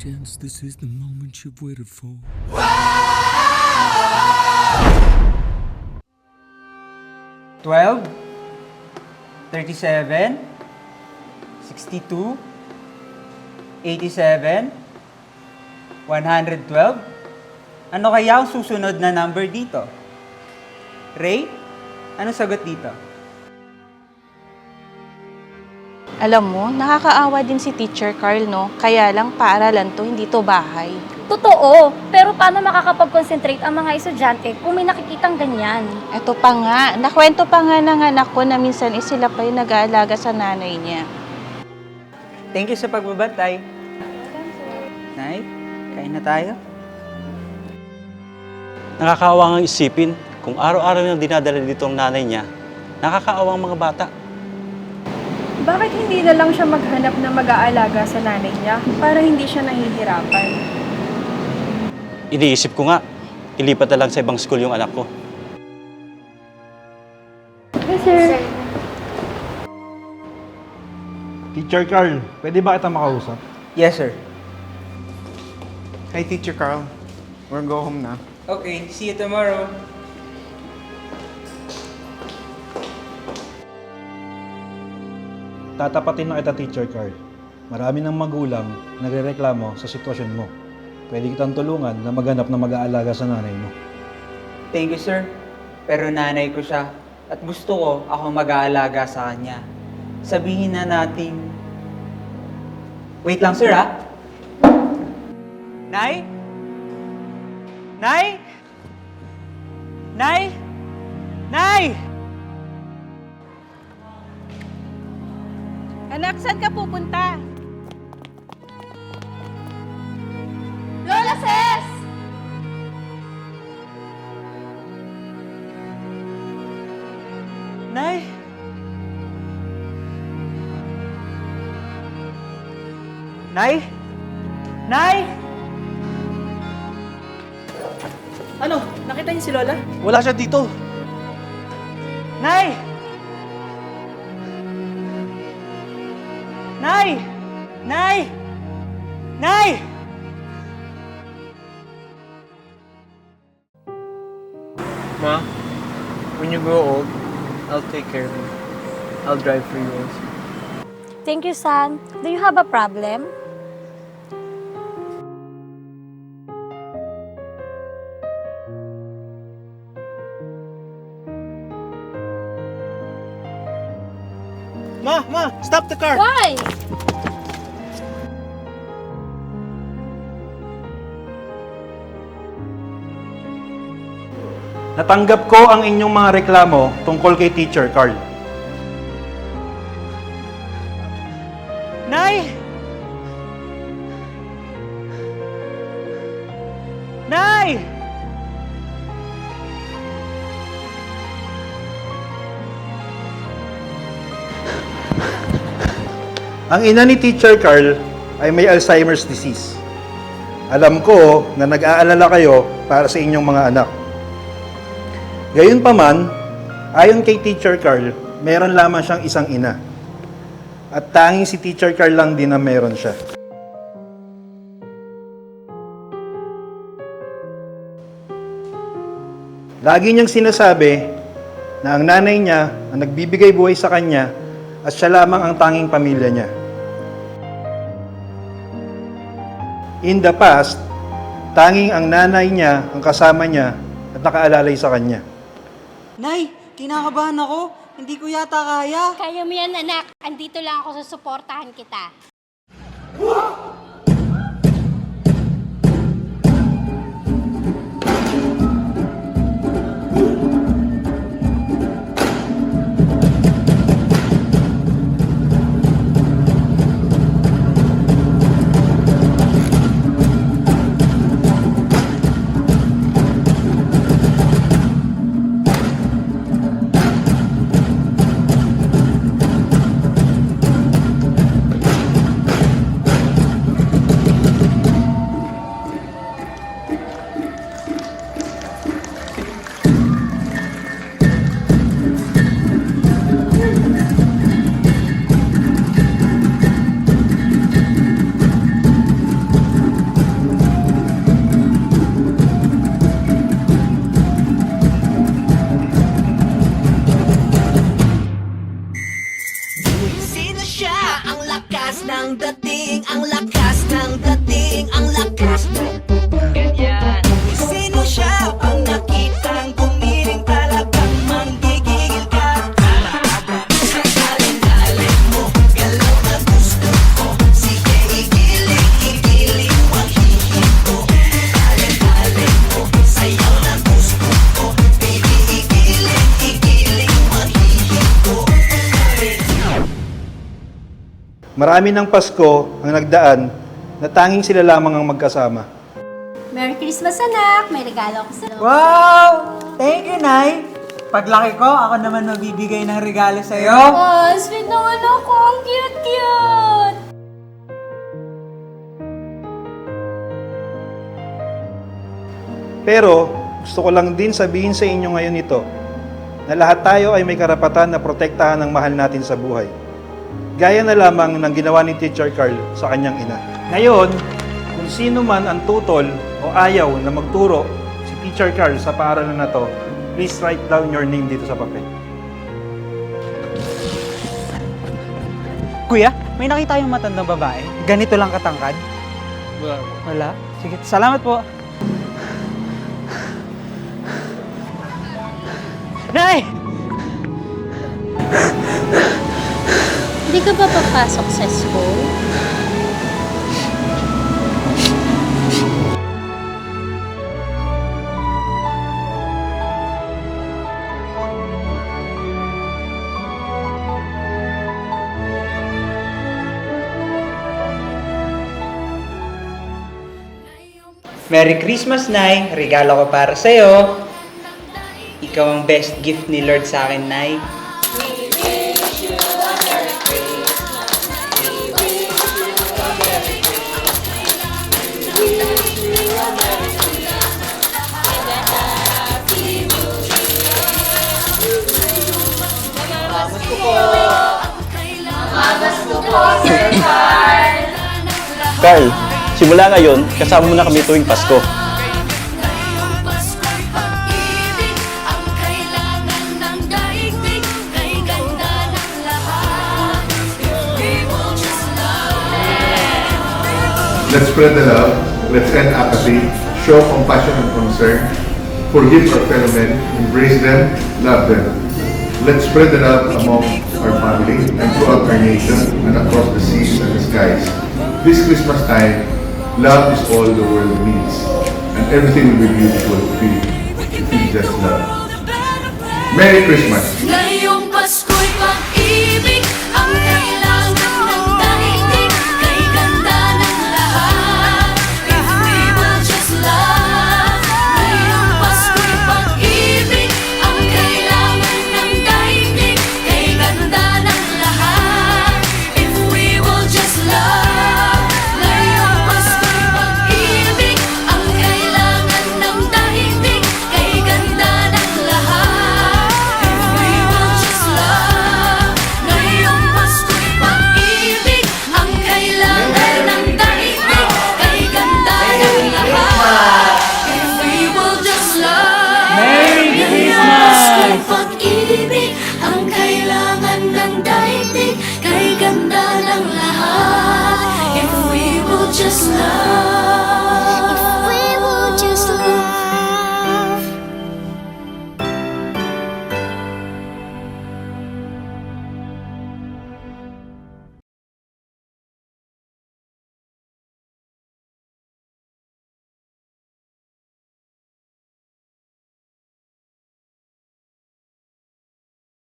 chance, this is the moment you've waited for. 12, 37, 62, 87, 112. Ano kaya ang susunod na number dito? Ray, anong sagot dito? Alam mo, nakakaawa din si Teacher Carl, no? Kaya lang paaralan to, hindi to bahay. Totoo, pero paano makakapag-concentrate ang mga estudyante kung may nakikitang ganyan? Eto pa nga, nakwento pa nga ng anak ko na minsan sila pa yung nag-aalaga sa nanay niya. Thank you sa pagbabantay. Nay, kain na tayo. Nakakaawa nga isipin kung araw-araw yung dinadala dito ang nanay niya. Nakakaawa ang mga bata. Bakit hindi na lang siya maghanap na mag-aalaga sa nanay niya para hindi siya nahihirapan? Iniisip ko nga, ilipat na lang sa ibang school yung anak ko. Yes, sir. Teacher Carl, pwede ba kita makausap? Yes, sir. Hi, Teacher Carl. We're go home na. Okay, see you tomorrow. Tatapatin na kita, Teacher Carl. Marami ng magulang nagrereklamo sa sitwasyon mo. Pwede kitang tulungan na maghanap na mag-aalaga sa nanay mo. Thank you, sir. Pero nanay ko siya at gusto ko ako mag-aalaga sa kanya. Sabihin na natin... Wait lang, sir, ha? Nay? Nay? Nay? Nay! Anak, saan ka pupunta? Lola Ses! Nay? Nay? Nay? Ano? Nakita niyo si Lola? Wala siya dito. Nay! Nay! Nay! Nay! Ma, when you grow old, I'll take care of you. I'll drive for you also. Thank you, son. Do you have a problem? Ma! Stop the car! Why? Natanggap ko ang inyong mga reklamo tungkol kay Teacher Carl. Nay! Nay! Ang ina ni Teacher Carl ay may Alzheimer's disease. Alam ko na nag-aalala kayo para sa inyong mga anak. Gayunpaman, ayon kay Teacher Carl, meron lamang siyang isang ina. At tanging si Teacher Carl lang din na meron siya. Lagi niyang sinasabi na ang nanay niya ang nagbibigay buhay sa kanya at siya lamang ang tanging pamilya niya. In the past, tanging ang nanay niya ang kasama niya at nakaalalay sa kanya. Nay! Kinakabahan ako! Hindi ko yata kaya! Kaya mo yan, anak. Andito lang ako sa suportahan kita. Marami ng Pasko ang nagdaan na tanging sila lamang ang magkasama. Merry Christmas, anak! May regalo ako sa'yo. Wow! Thank you, Nay! Paglaki ko, ako naman mabibigay ng regalo sa'yo. Oh, sweet ng anak ko. Ang cute-cute. Pero gusto ko lang din sabihin sa inyo ngayon ito na lahat tayo ay may karapatan na protektahan ang mahal natin sa buhay. Gaya na lamang ng ginawa ni Teacher Carl sa kanyang ina. Ngayon, kung sino man ang tutol o ayaw na magturo si Teacher Carl sa paaralan na to, please write down your name dito sa papel. Kuya, may nakita yung matandang babae. Ganito lang katangkad. Wala? Sige, salamat po. Nay! Hindi ka ba papasok sa school? Merry Christmas, Nay! Regalo ko para sa'yo. Ikaw ang best gift ni Lord sa akin, Nay. Carl, simula ngayon, kasama mo na kami tuwing Pasko. Let's spread the love, let's end apathy, show compassion and concern, forgive our fellow men, embrace them, love them. Let's spread the love among our family and throughout our nation and across the seas and the skies. This Christmas time, love is all the world needs, and everything will be beautiful if we just love. Merry Christmas!